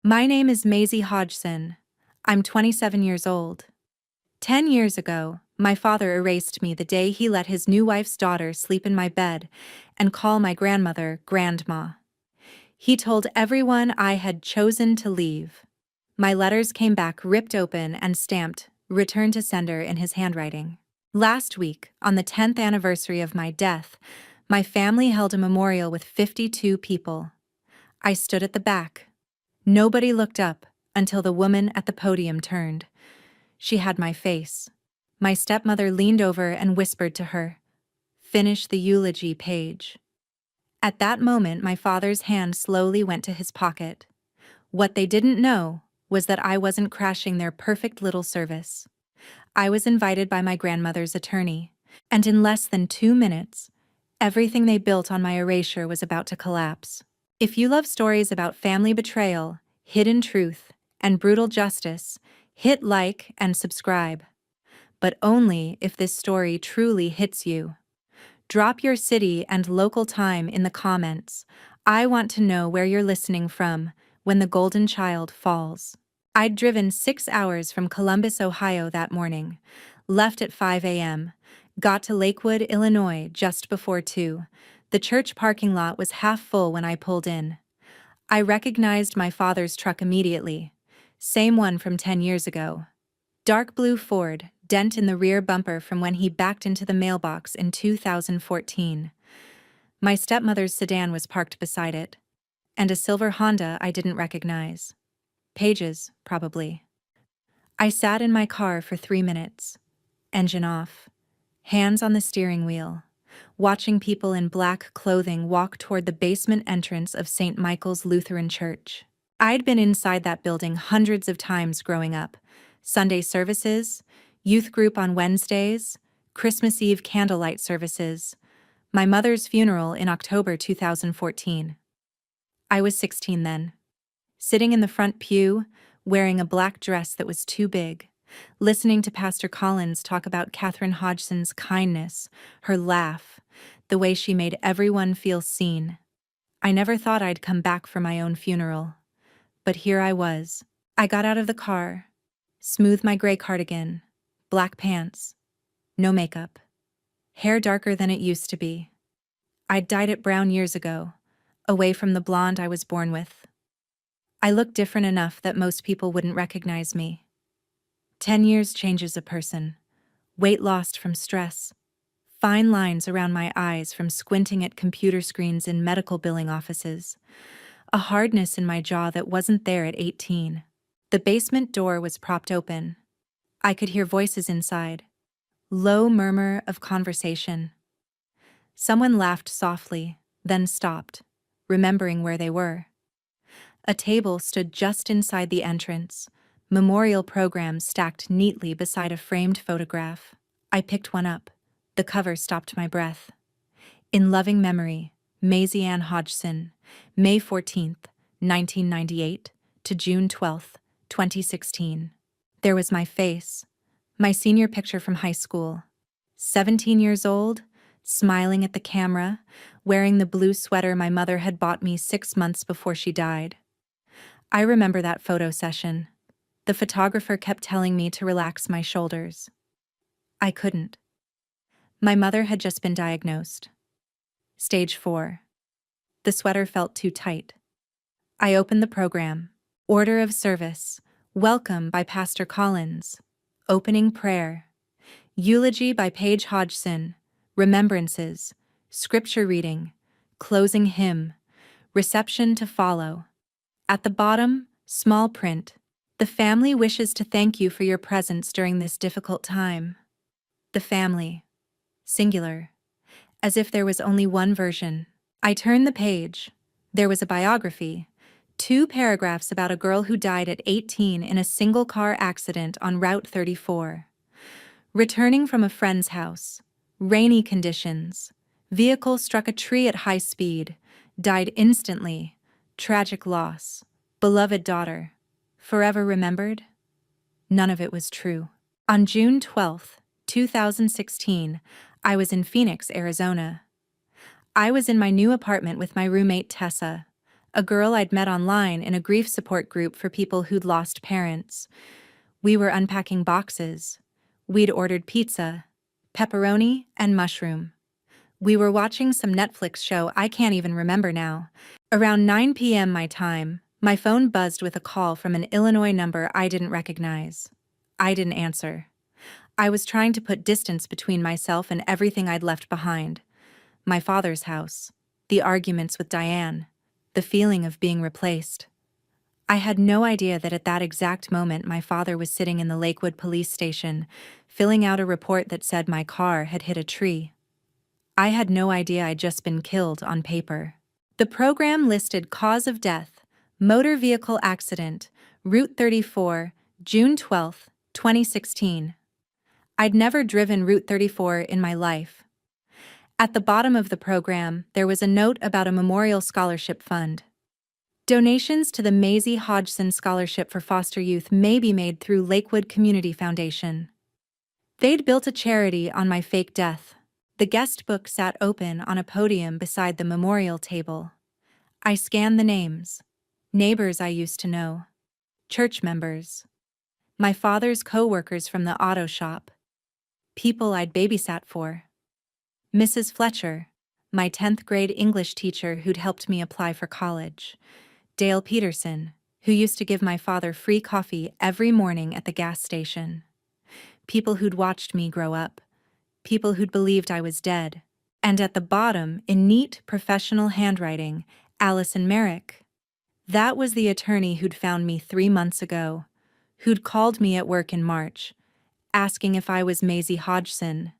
My name is Maisie Hodgson. I'm 27 years old. 10 years ago, my father erased me the day he let his new wife's daughter sleep in my bed and call my grandmother Grandma. He told everyone I had chosen to leave. My letters came back ripped open and stamped, "Return to sender" in his handwriting. Last week, on the 10th anniversary of my death, my family held a memorial with 52 people. I stood at the back. Nobody looked up until the woman at the podium turned. She had my face. My stepmother leaned over and whispered to her, "Finish the eulogy page." At that moment, my father's hand slowly went to his pocket. What they didn't know was that I wasn't crashing their perfect little service. I was invited by my grandmother's attorney, and in less than 2 minutes, everything they built on my erasure was about to collapse. If you love stories about family betrayal, hidden truth, and brutal justice, hit like and subscribe. But only if this story truly hits you. Drop your city and local time in the comments. I want to know where you're listening from when the golden child falls. I'd driven 6 hours from Columbus, Ohio that morning, left at 5 a.m., got to Lakewood, Illinois just before 2. The church parking lot was half full when I pulled in. I recognized my father's truck immediately. Same one from 10 years ago. Dark blue Ford, dent in the rear bumper from when he backed into the mailbox in 2014. My stepmother's sedan was parked beside it, and a silver Honda I didn't recognize. Pages, probably. I sat in my car for 3 minutes, engine off, hands on the steering wheel, watching people in black clothing walk toward the basement entrance of St. Michael's Lutheran Church. I'd been inside that building hundreds of times growing up. Sunday services, youth group on Wednesdays, Christmas Eve candlelight services, my mother's funeral in October 2014. I was 16 then. Sitting in the front pew, wearing a black dress that was too big, listening to Pastor Collins talk about Catherine Hodgson's kindness, her laugh, the way she made everyone feel seen. I never thought I'd come back for my own funeral. But here I was. I got out of the car, smoothed my gray cardigan, black pants, no makeup, hair darker than it used to be. I'd dyed it brown years ago, away from the blonde I was born with. I looked different enough that most people wouldn't recognize me. 10 years changes a person. Weight lost from stress. Fine lines around my eyes from squinting at computer screens in medical billing offices. A hardness in my jaw that wasn't there at 18. The basement door was propped open. I could hear voices inside. Low murmur of conversation. Someone laughed softly, then stopped, remembering where they were. A table stood just inside the entrance, memorial programs stacked neatly beside a framed photograph. I picked one up. The cover stopped my breath. In loving memory, Maisie Ann Hodgson, May 14th, 1998 to June 12th, 2016. There was my face, my senior picture from high school. 17 years old, smiling at the camera, wearing the blue sweater my mother had bought me 6 months before she died. I remember that photo session. The photographer kept telling me to relax my shoulders. I couldn't. My mother had just been diagnosed. Stage 4. The sweater felt too tight. I opened the program. Order of service. Welcome by Pastor Collins. Opening prayer. Eulogy by Paige Hodgson. Remembrances. Scripture reading. Closing hymn. Reception to follow. At the bottom, small print. The family wishes to thank you for your presence during this difficult time. The family. Singular. As if there was only one version. I turned the page. There was a biography. 2 paragraphs about a girl who died at 18 in a single-car accident on Route 34. Returning from a friend's house. Rainy conditions. Vehicle struck a tree at high speed. Died instantly. Tragic loss. Beloved daughter. Forever remembered? None of it was true. On June 12th, 2016, I was in Phoenix, Arizona. I was in my new apartment with my roommate Tessa, a girl I'd met online in a grief support group for people who'd lost parents. We were unpacking boxes. We'd ordered pizza, pepperoni, and mushroom. We were watching some Netflix show I can't even remember now. Around 9 p.m. my time, my phone buzzed with a call from an Illinois number I didn't recognize. I didn't answer. I was trying to put distance between myself and everything I'd left behind. My father's house, the arguments with Diane, the feeling of being replaced. I had no idea that at that exact moment my father was sitting in the Lakewood police station, filling out a report that said my car had hit a tree. I had no idea I'd just been killed on paper. The program listed cause of death, motor vehicle accident, Route 34, June 12, 2016. I'd never driven Route 34 in my life. At the bottom of the program, there was a note about a memorial scholarship fund. Donations to the Maisie Hodgson Scholarship for Foster Youth may be made through Lakewood Community Foundation. They'd built a charity on my fake death. The guest book sat open on a podium beside the memorial table. I scanned the names. Neighbors I used to know. Church members. My father's co-workers from the auto shop. People I'd babysat for. Mrs. Fletcher, my 10th grade English teacher who'd helped me apply for college. Dale Peterson, who used to give my father free coffee every morning at the gas station. People who'd watched me grow up. People who'd believed I was dead. And at the bottom, in neat, professional handwriting, Allison Merrick. That was the attorney who'd found me 3 months ago, who'd called me at work in March, asking if I was Maisie Hodgson,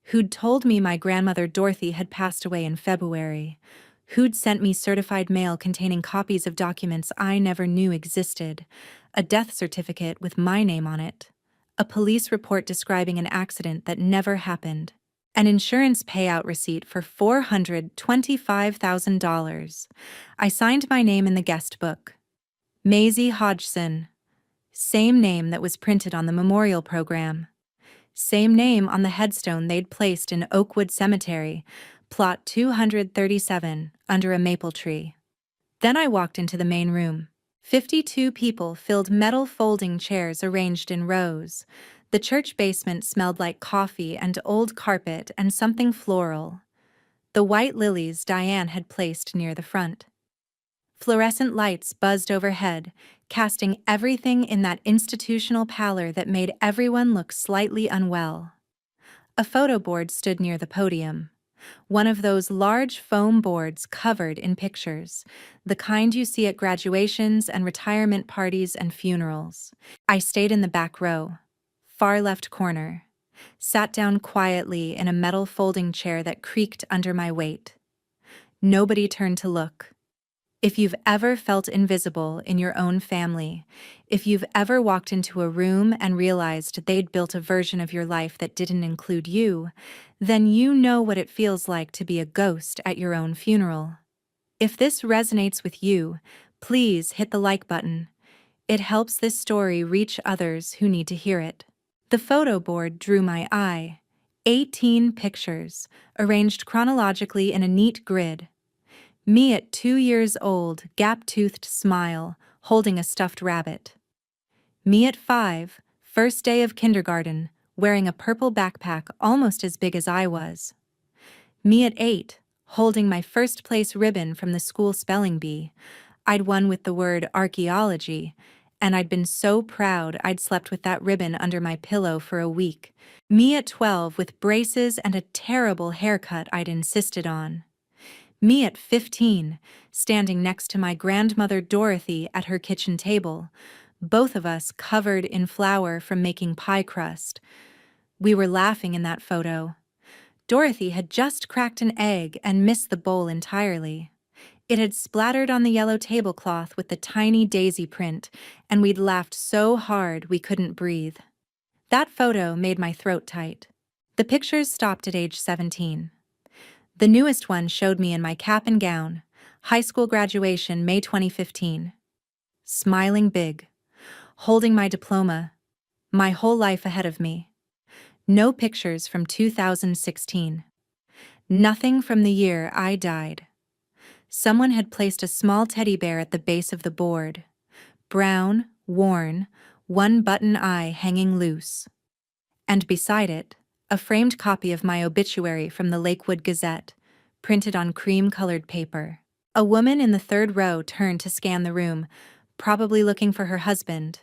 who'd told me my grandmother Dorothy had passed away in February, who'd sent me certified mail containing copies of documents I never knew existed, a death certificate with my name on it, a police report describing an accident that never happened, an insurance payout receipt for $425,000. I signed my name in the guest book. Maisie Hodgson. Same name that was printed on the memorial program. Same name on the headstone they'd placed in Oakwood Cemetery, plot 237, under a maple tree. Then I walked into the main room. 52 people filled metal folding chairs arranged in rows. The church basement smelled like coffee and old carpet and something floral. The white lilies Diane had placed near the front. Fluorescent lights buzzed overhead, casting everything in that institutional pallor that made everyone look slightly unwell. A photo board stood near the podium. One of those large foam boards covered in pictures, the kind you see at graduations and retirement parties and funerals. I stayed in the back row, far left corner, sat down quietly in a metal folding chair that creaked under my weight. Nobody turned to look. If you've ever felt invisible in your own family, if you've ever walked into a room and realized they'd built a version of your life that didn't include you, then you know what it feels like to be a ghost at your own funeral. If this resonates with you, please hit the like button. It helps this story reach others who need to hear it. The photo board drew my eye. 18 pictures, arranged chronologically in a neat grid. Me at 2 years old, gap-toothed smile, holding a stuffed rabbit. Me at 5, first day of kindergarten, wearing a purple backpack almost as big as I was. Me at 8, holding my first place ribbon from the school spelling bee. I'd won with the word archaeology, and I'd been so proud I'd slept with that ribbon under my pillow for a week. Me at 12 with braces and a terrible haircut I'd insisted on. Me at 15, standing next to my grandmother Dorothy at her kitchen table, both of us covered in flour from making pie crust. We were laughing in that photo. Dorothy had just cracked an egg and missed the bowl entirely. It had splattered on the yellow tablecloth with the tiny daisy print, and we'd laughed so hard we couldn't breathe. That photo made my throat tight. The pictures stopped at age 17. The newest one showed me in my cap and gown, high school graduation, May 2015. Smiling big, holding my diploma, my whole life ahead of me. No pictures from 2016. Nothing from the year I died. Someone had placed a small teddy bear at the base of the board. Brown, worn, one button eye hanging loose. And beside it, a framed copy of my obituary from the Lakewood Gazette, printed on cream-colored paper. A woman in the third row turned to scan the room, probably looking for her husband.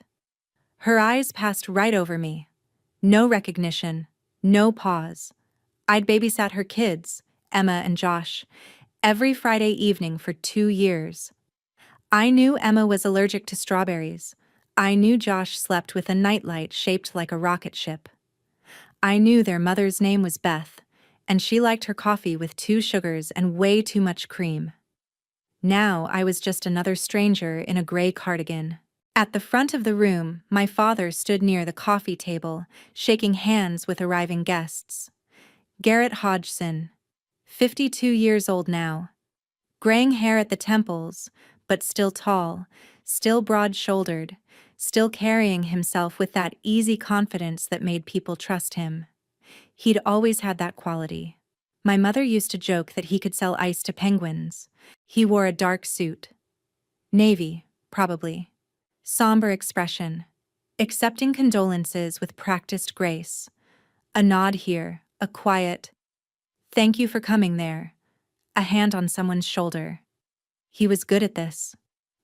Her eyes passed right over me. No recognition, no pause. I'd babysat her kids, Emma and Josh, every Friday evening for 2 years. I knew Emma was allergic to strawberries. I knew Josh slept with a nightlight shaped like a rocket ship. I knew their mother's name was Beth, and she liked her coffee with 2 sugars and way too much cream. Now I was just another stranger in a gray cardigan. At the front of the room, my father stood near the coffee table, shaking hands with arriving guests. Garrett Hodgson, 52 years old now. Graying hair at the temples, but still tall, still broad-shouldered, still carrying himself with that easy confidence that made people trust him. He'd always had that quality. My mother used to joke that he could sell ice to penguins. He wore a dark suit. Navy, probably. Somber expression. Accepting condolences with practiced grace. A nod here, a quiet, "Thank you for coming" there. A hand on someone's shoulder. He was good at this.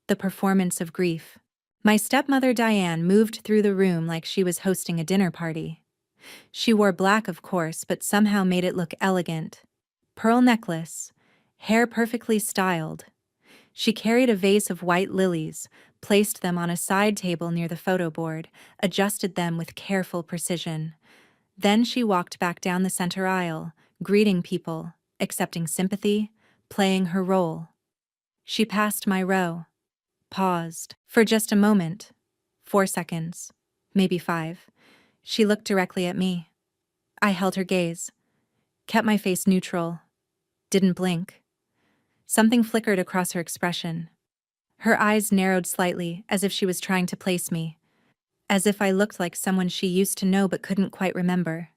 The performance of grief. My stepmother Diane moved through the room like she was hosting a dinner party. She wore black, of course, but somehow made it look elegant. Pearl necklace, hair perfectly styled. She carried a vase of white lilies, placed them on a side table near the photo board, adjusted them with careful precision. Then she walked back down the center aisle, greeting people, accepting sympathy, playing her role. She passed my row. Paused. For just a moment. 4 seconds. Maybe 5. She looked directly at me. I held her gaze. Kept my face neutral. Didn't blink. Something flickered across her expression. Her eyes narrowed slightly, as if she was trying to place me. As if I looked like someone she used to know but couldn't quite remember.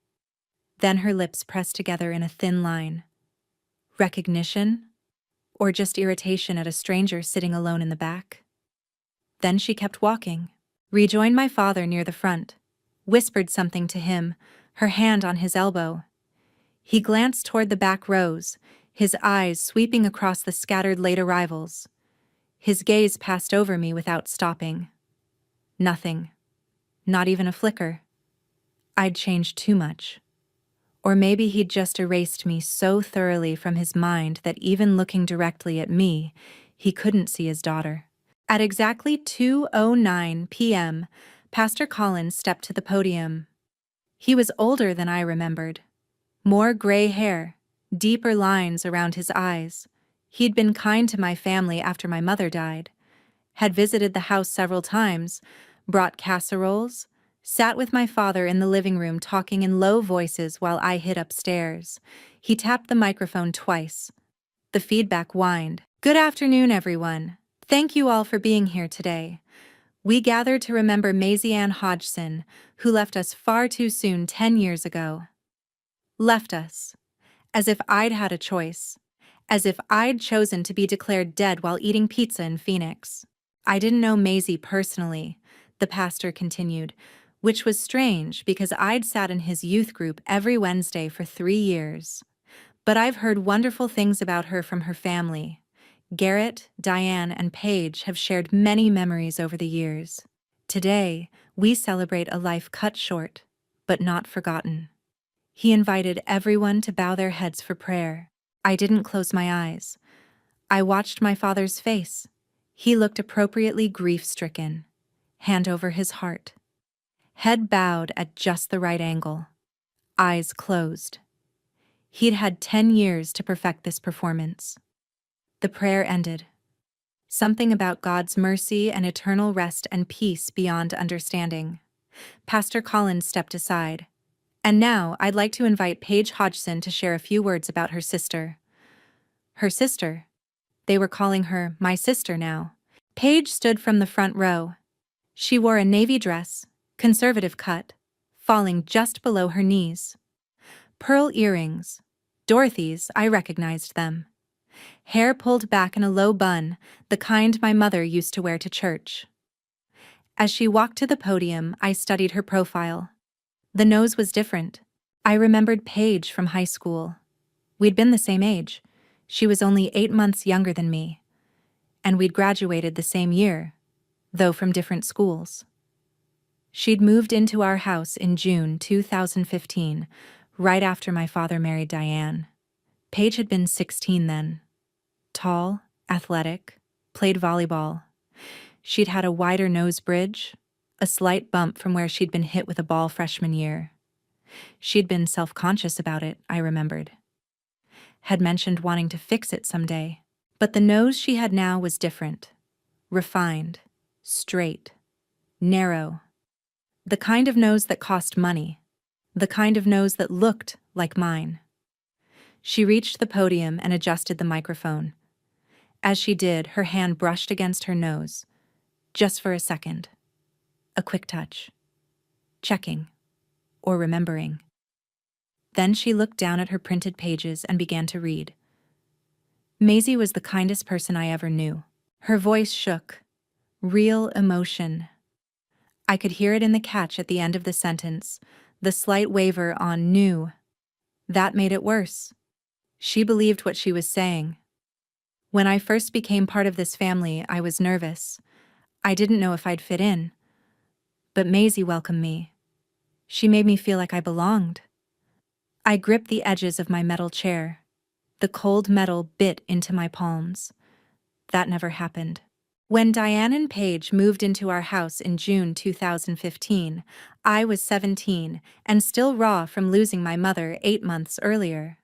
Then her lips pressed together in a thin line. Recognition? Or just irritation at a stranger sitting alone in the back? Then she kept walking. Rejoined my father near the front. Whispered something to him, her hand on his elbow. He glanced toward the back rows, his eyes sweeping across the scattered late arrivals. His gaze passed over me without stopping. Nothing. Not even a flicker. I'd changed too much. Or maybe he'd just erased me so thoroughly from his mind that even looking directly at me, he couldn't see his daughter. At exactly 2:09 p.m., Pastor Collins stepped to the podium. He was older than I remembered. More gray hair, deeper lines around his eyes. He'd been kind to my family after my mother died, had visited the house several times, brought casseroles, sat with my father in the living room talking in low voices while I hid upstairs. He tapped the microphone twice. The feedback whined. "Good afternoon, everyone. Thank you all for being here today. We gathered to remember Maisie Ann Hodgson, who left us far too soon 10 years ago. Left us. As if I'd had a choice. As if I'd chosen to be declared dead while eating pizza in Phoenix. I didn't know Maisie personally," the pastor continued, which was strange because I'd sat in his youth group every Wednesday for 3 years. But I've heard wonderful things about her from her family. Garrett, Diane, and Paige have shared many memories over the years. Today, we celebrate a life cut short, but not forgotten. He invited everyone to bow their heads for prayer. I didn't close my eyes. I watched my father's face. He looked appropriately grief-stricken, hand over his heart. Head bowed at just the right angle. Eyes closed. He'd had 10 years to perfect this performance. The prayer ended. Something about God's mercy and eternal rest and peace beyond understanding. Pastor Collins stepped aside. "And now I'd like to invite Paige Hodgson to share a few words about her sister." Her sister? They were calling her my sister now. Paige stood from the front row. She wore a navy dress, conservative cut, falling just below her knees. Pearl earrings. Dorothy's, I recognized them. Hair pulled back in a low bun, the kind my mother used to wear to church. As she walked to the podium, I studied her profile. The nose was different. I remembered Paige from high school. We'd been the same age. She was only 8 months younger than me. And we'd graduated the same year, though from different schools. She'd moved into our house in June 2015, right after my father married Diane. Paige had been 16 then. Tall, athletic, played volleyball. She'd had a wider nose bridge, a slight bump from where she'd been hit with a ball freshman year. She'd been self-conscious about it, I remembered. Had mentioned wanting to fix it someday. But the nose she had now was different. Refined, straight, narrow. The kind of nose that cost money. The kind of nose that looked like mine. She reached the podium and adjusted the microphone. As she did, her hand brushed against her nose. Just for a second. A quick touch. Checking. Or remembering. Then she looked down at her printed pages and began to read. Maisie was the kindest person I ever knew. Her voice shook. Real emotion. I could hear it in the catch at the end of the sentence, the slight waver on "new." That made it worse. She believed what she was saying. When I first became part of this family, I was nervous. I didn't know if I'd fit in. But Maisie welcomed me. She made me feel like I belonged. I gripped the edges of my metal chair. The cold metal bit into my palms. That never happened. When Diane and Paige moved into our house in June 2015, I was 17 and still raw from losing my mother 8 months earlier.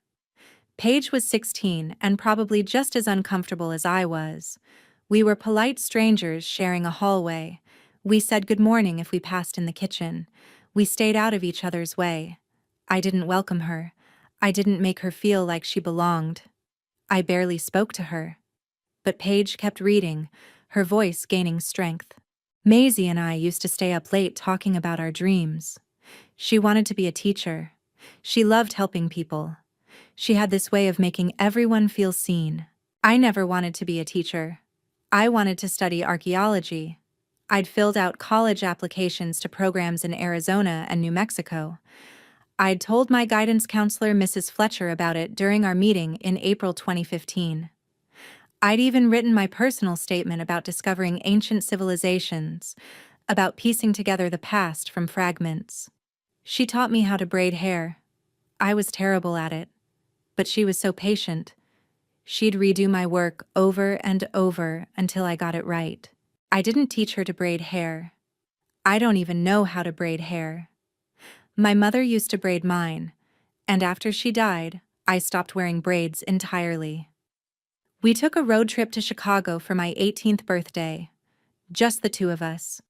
Paige was 16 and probably just as uncomfortable as I was. We were polite strangers sharing a hallway. We said good morning if we passed in the kitchen. We stayed out of each other's way. I didn't welcome her. I didn't make her feel like she belonged. I barely spoke to her. But Paige kept reading, her voice gaining strength. Maisie and I used to stay up late talking about our dreams. She wanted to be a teacher. She loved helping people. She had this way of making everyone feel seen. I never wanted to be a teacher. I wanted to study archaeology. I'd filled out college applications to programs in Arizona and New Mexico. I'd told my guidance counselor, Mrs. Fletcher, about it during our meeting in April 2015. I'd even written my personal statement about discovering ancient civilizations, about piecing together the past from fragments. She taught me how to braid hair. I was terrible at it, but she was so patient. She'd redo my work over and over until I got it right. I didn't teach her to braid hair. I don't even know how to braid hair. My mother used to braid mine, and after she died, I stopped wearing braids entirely. We took a road trip to Chicago for my 18th birthday. Just the two of us.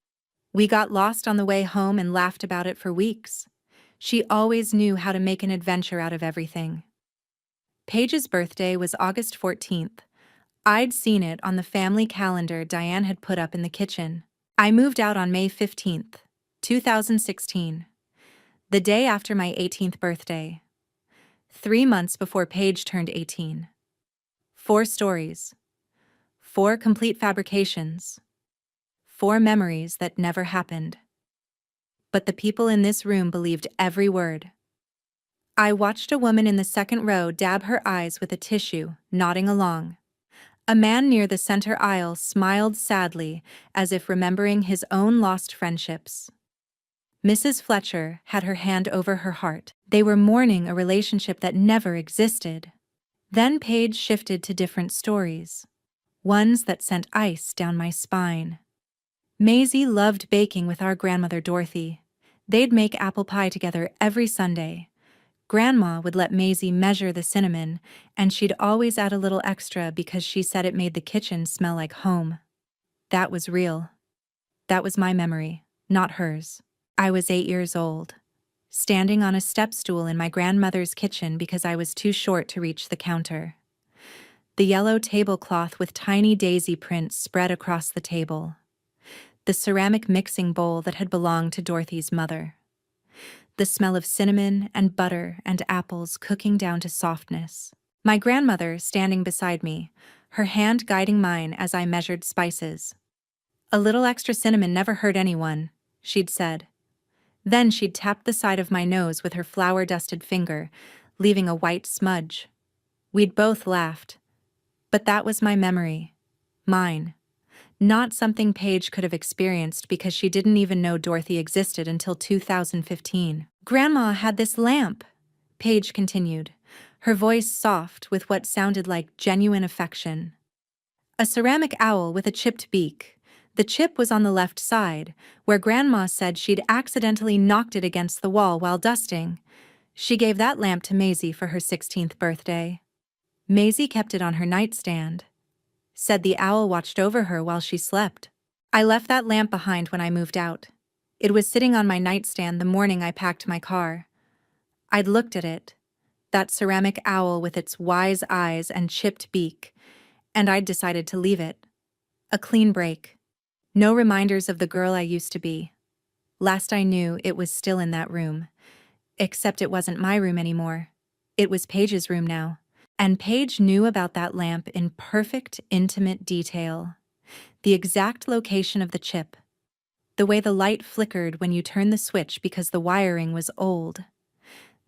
We got lost on the way home and laughed about it for weeks. She always knew how to make an adventure out of everything. Paige's birthday was August 14th. I'd seen it on the family calendar Diane had put up in the kitchen. I moved out on May 15th, 2016. The day after my 18th birthday. 3 months before Paige turned 18. 4 stories. 4 complete fabrications. 4 memories that never happened. But the people in this room believed every word. I watched a woman in the second row dab her eyes with a tissue, nodding along. A man near the center aisle smiled sadly, as if remembering his own lost friendships. Mrs. Fletcher had her hand over her heart. They were mourning a relationship that never existed. Then Paige shifted to different stories. Ones that sent ice down my spine. Maisie loved baking with our grandmother Dorothy. They'd make apple pie together every Sunday. Grandma would let Maisie measure the cinnamon, and she'd always add a little extra because she said it made the kitchen smell like home. That was real. That was my memory, not hers. I was 8 years old, standing on a step stool in my grandmother's kitchen because I was too short to reach the counter. The yellow tablecloth with tiny daisy prints spread across the table. The ceramic mixing bowl that had belonged to Dorothy's mother. The smell of cinnamon and butter and apples cooking down to softness. My grandmother standing beside me, her hand guiding mine as I measured spices. "A little extra cinnamon never hurt anyone," she'd said. Then she'd tap the side of my nose with her flour-dusted finger, leaving a white smudge. We'd both laughed. But that was my memory. Mine. Not something Paige could have experienced because she didn't even know Dorothy existed until 2015. "Grandma had this lamp," Paige continued, her voice soft with what sounded like genuine affection. "A ceramic owl with a chipped beak. The chip was on the left side, where Grandma said she'd accidentally knocked it against the wall while dusting. She gave that lamp to Maisie for her 16th birthday. Maisie kept it on her nightstand. Said the owl watched over her while she slept. I left that lamp behind when I moved out. It was sitting on my nightstand the morning I packed my car. I'd looked at it, that ceramic owl with its wise eyes and chipped beak, and I'd decided to leave it. A clean break. No reminders of the girl I used to be. Last I knew, it was still in that room. Except it wasn't my room anymore. It was Paige's room now. And Paige knew about that lamp in perfect, intimate detail. The exact location of the chip. The way the light flickered when you turned the switch because the wiring was old.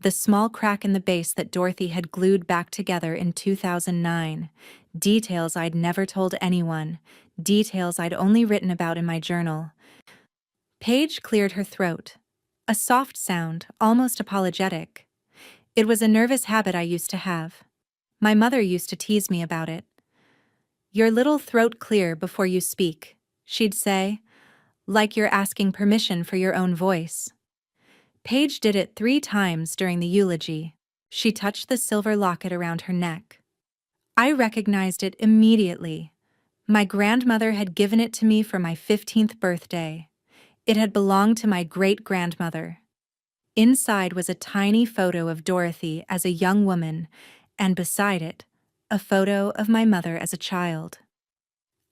The small crack in the base that Dorothy had glued back together in 2009. Details I'd never told anyone. Details I'd only written about in my journal. Paige cleared her throat. A soft sound, almost apologetic. It was a nervous habit I used to have. My mother used to tease me about it. "Your little throat clear before you speak," she'd say, like you're asking permission for your own voice. Paige did it 3 times during the eulogy. She touched the silver locket around her neck. I recognized it immediately. My grandmother had given it to me for my 15th birthday. It had belonged to my great-grandmother. Inside was a tiny photo of Dorothy as a young woman, and beside it, a photo of my mother as a child.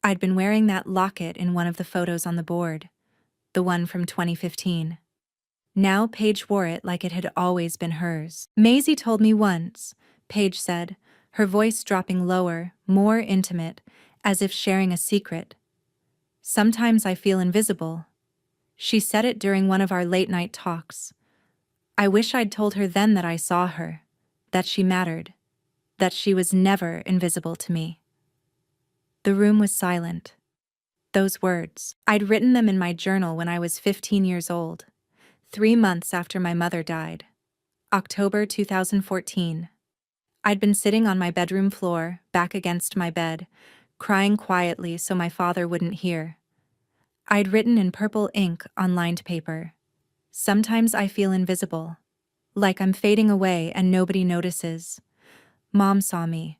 I'd been wearing that locket in one of the photos on the board, the one from 2015. Now Paige wore it like it had always been hers. "Maisie told me once," Paige said, her voice dropping lower, more intimate, as if sharing a secret. "Sometimes I feel invisible." She said it during one of our late-night talks. I wish I'd told her then that I saw her, that she mattered, that she was never invisible to me. The room was silent. Those words, I'd written them in my journal when I was 15 years old, 3 months after my mother died. October 2014. I'd been sitting on my bedroom floor, back against my bed, crying quietly so my father wouldn't hear. I'd written in purple ink on lined paper. "Sometimes I feel invisible, like I'm fading away and nobody notices. Mom saw me,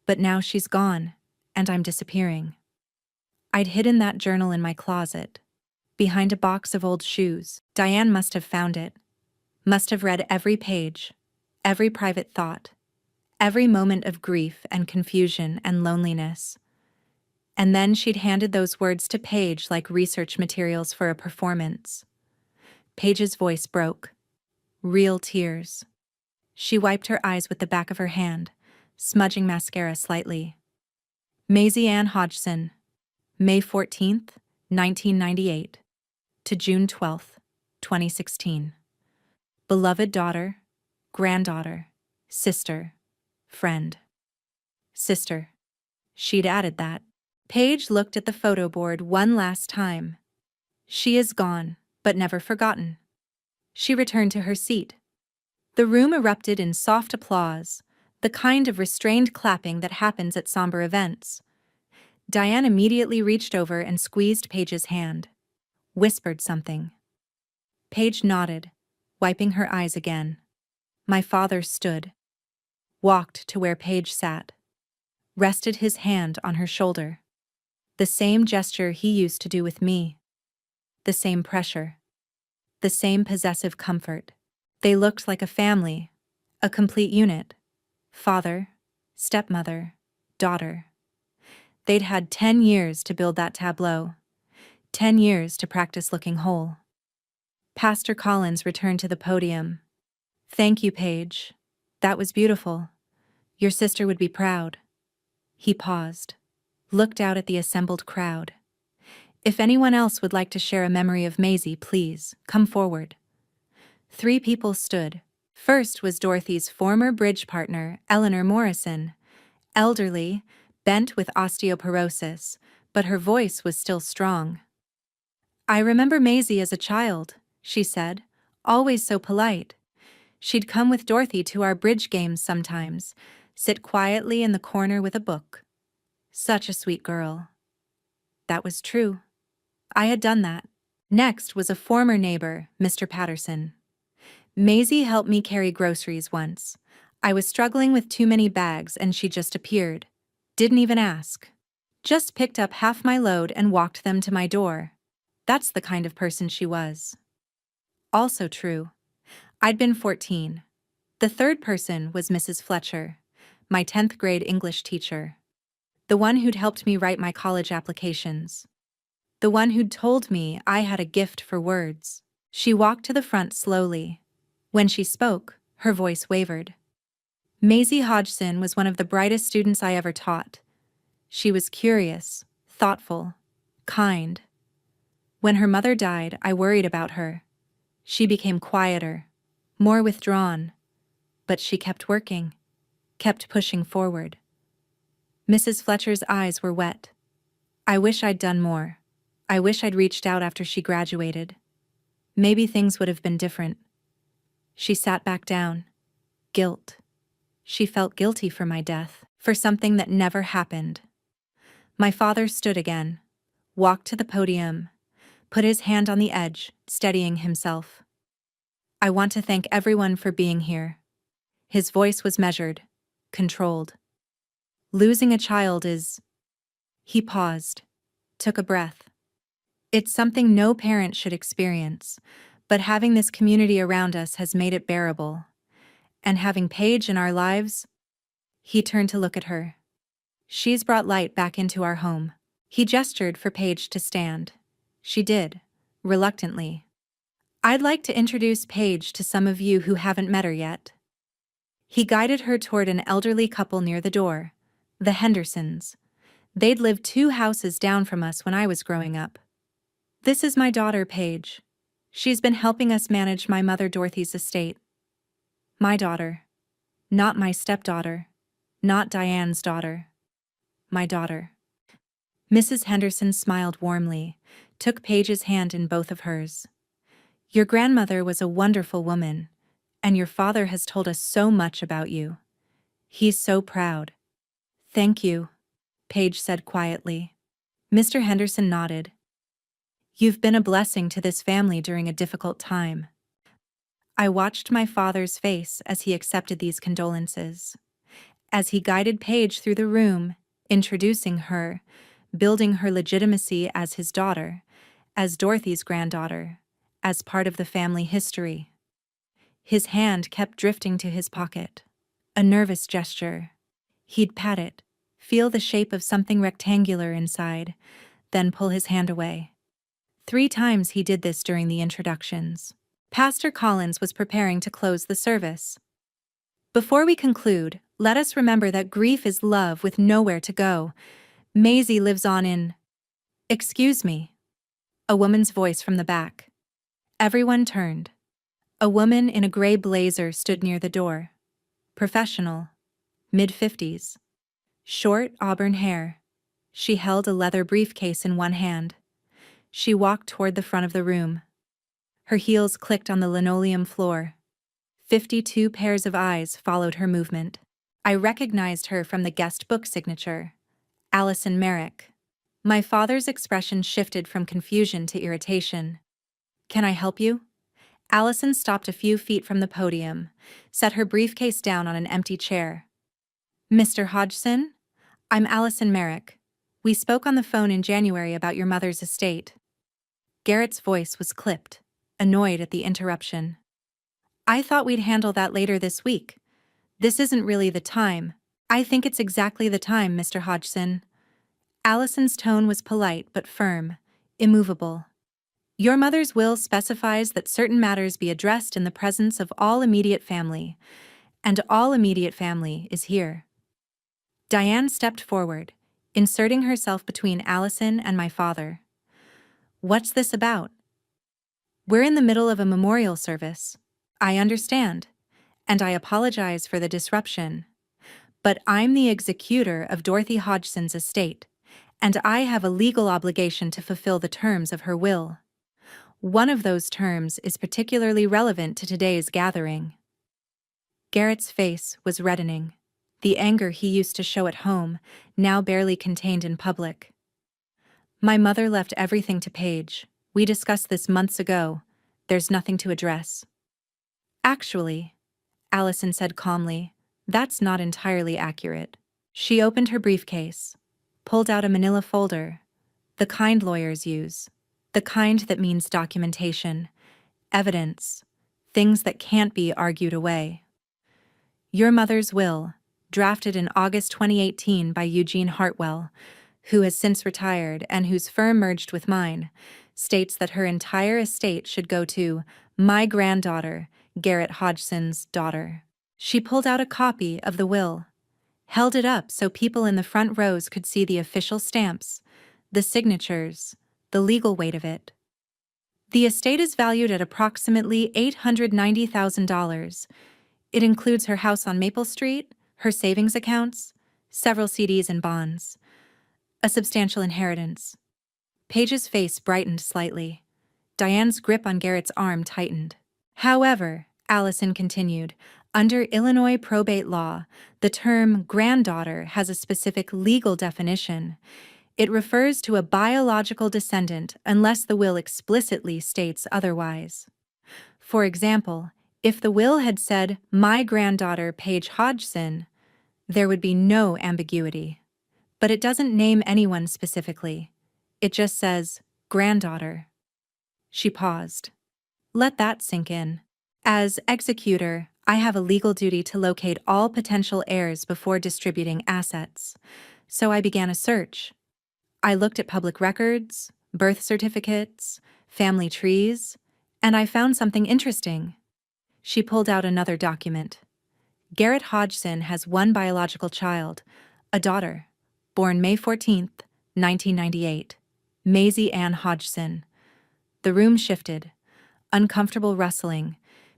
but now she's gone, and I'm disappearing." I'd hidden that journal in my closet, behind a box of old shoes. Diane must have found it, must have read every page, every private thought, every moment of grief and confusion and loneliness. And then she'd handed those words to Paige like research materials for a performance. Paige's voice broke. Real tears. She wiped her eyes with the back of her hand, smudging mascara slightly. Maisie Ann Hodgson, May 14th, 1998, to June 12th, 2016. Beloved daughter, granddaughter, sister, friend. Sister. She'd added that. Paige looked at the photo board one last time. She is gone, but never forgotten. She returned to her seat. The room erupted in soft applause, the kind of restrained clapping that happens at somber events. Diane immediately reached over and squeezed Paige's hand, whispered something. Paige nodded, wiping her eyes again. My father stood, walked to where Paige sat, rested his hand on her shoulder. The same gesture he used to do with me. The same pressure. The same possessive comfort. They looked like a family, a complete unit. Father, stepmother, daughter. They'd had 10 years to build that tableau, 10 years to practice looking whole. Pastor Collins returned to the podium. "Thank you, Paige. That was beautiful. Your sister would be proud. He paused, looked out at the assembled crowd. If anyone else would like to share a memory of Maisie, please, come forward. 3 people stood. First was Dorothy's former bridge partner, Eleanor Morrison. Elderly, bent with osteoporosis, but her voice was still strong. I remember Maisie as a child, she said, always so polite. She'd come with Dorothy to our bridge games sometimes, sit quietly in the corner with a book. Such a sweet girl. That was true. I had done that. Next was a former neighbor, Mr. Patterson. Maisie helped me carry groceries once. I was struggling with too many bags and she just appeared. Didn't even ask. Just picked up half my load and walked them to my door. That's the kind of person she was. Also true. I'd been 14. The third person was Mrs. Fletcher, my 10th grade English teacher. The one who'd helped me write my college applications. The one who'd told me I had a gift for words. She walked to the front slowly. When she spoke, her voice wavered. Maisie Hodgson was one of the brightest students I ever taught. She was curious, thoughtful, kind. When her mother died, I worried about her. She became quieter, more withdrawn, but she kept working, kept pushing forward. Mrs. Fletcher's eyes were wet. I wish I'd done more. I wish I'd reached out after she graduated. Maybe things would have been different. She sat back down. Guilt. She felt guilty for my death, for something that never happened. My father stood again, walked to the podium, put his hand on the edge, steadying himself. I want to thank everyone for being here. His voice was measured, controlled. Losing a child is... He paused, took a breath. It's something no parent should experience, but having this community around us has made it bearable. And having Paige in our lives... He turned to look at her. She's brought light back into our home. He gestured for Paige to stand. She did, reluctantly. I'd like to introduce Paige to some of you who haven't met her yet. He guided her toward an elderly couple near the door, the Hendersons. They'd lived 2 houses down from us when I was growing up. This is my daughter, Paige. She's been helping us manage my mother Dorothy's estate. My daughter. Not my stepdaughter. Not Diane's daughter. My daughter. Mrs. Henderson smiled warmly, took Paige's hand in both of hers. Your grandmother was a wonderful woman, and your father has told us so much about you. He's so proud. Thank you, Paige said quietly. Mr. Henderson nodded. You've been a blessing to this family during a difficult time. I watched my father's face as he accepted these condolences. As he guided Paige through the room, introducing her, building her legitimacy as his daughter, as Dorothy's granddaughter, as part of the family history. His hand kept drifting to his pocket. A nervous gesture. He'd pat it, feel the shape of something rectangular inside, then pull his hand away. 3 times he did this during the introductions. Pastor Collins was preparing to close the service. Before we conclude, let us remember that grief is love with nowhere to go. Maisie lives on in... Excuse me. A woman's voice from the back. Everyone turned. A woman in a gray blazer stood near the door. Professional. Mid-50s. Short auburn hair. She held a leather briefcase in one hand. She walked toward the front of the room. Her heels clicked on the linoleum floor. 52 pairs of eyes followed her movement. I recognized her from the guest book signature. Allison Merrick. My father's expression shifted from confusion to irritation. Can I help you? Allison stopped a few feet from the podium, set her briefcase down on an empty chair. Mr. Hodgson? I'm Allison Merrick. We spoke on the phone in January about your mother's estate. Garrett's voice was clipped, annoyed at the interruption. I thought we'd handle that later this week. This isn't really the time. I think it's exactly the time, Mr. Hodgson. Allison's tone was polite but firm, immovable. Your mother's will specifies that certain matters be addressed in the presence of all immediate family, and all immediate family is here. Diane stepped forward, inserting herself between Allison and my father. What's this about? We're in the middle of a memorial service. I understand, and I apologize for the disruption. But I'm the executor of Dorothy Hodgson's estate, and I have a legal obligation to fulfill the terms of her will. One of those terms is particularly relevant to today's gathering. Garrett's face was reddening. The anger he used to show at home, now barely contained in public. My mother left everything to Paige. We discussed this months ago. There's nothing to address. Actually, Allison said calmly, that's not entirely accurate. She opened her briefcase, pulled out a manila folder, the kind lawyers use, the kind that means documentation, evidence, things that can't be argued away. Your mother's will, drafted in August 2018 by Eugene Hartwell, who has since retired and whose firm merged with mine, states that her entire estate should go to my granddaughter, Garrett Hodgson's daughter. She pulled out a copy of the will, held it up so people in the front rows could see the official stamps, the signatures, the legal weight of it. The estate is valued at approximately $890,000. It includes her house on Maple Street, her savings accounts, several CDs and bonds, a substantial inheritance. Paige's face brightened slightly. Diane's grip on Garrett's arm tightened. However, Allison continued, under Illinois probate law, the term granddaughter has a specific legal definition. It refers to a biological descendant unless the will explicitly states otherwise. For example, if the will had said, my granddaughter Paige Hodgson, there would be no ambiguity. But it doesn't name anyone specifically. It just says, granddaughter. She paused. Let that sink in. As executor, I have a legal duty to locate all potential heirs before distributing assets. So I began a search. I looked at public records, birth certificates, family trees, and I found something interesting. She pulled out another document. Garrett Hodgson has one biological child, a daughter, born May 14, 1998, Maisie Ann Hodgson. The room shifted, uncomfortable rustling,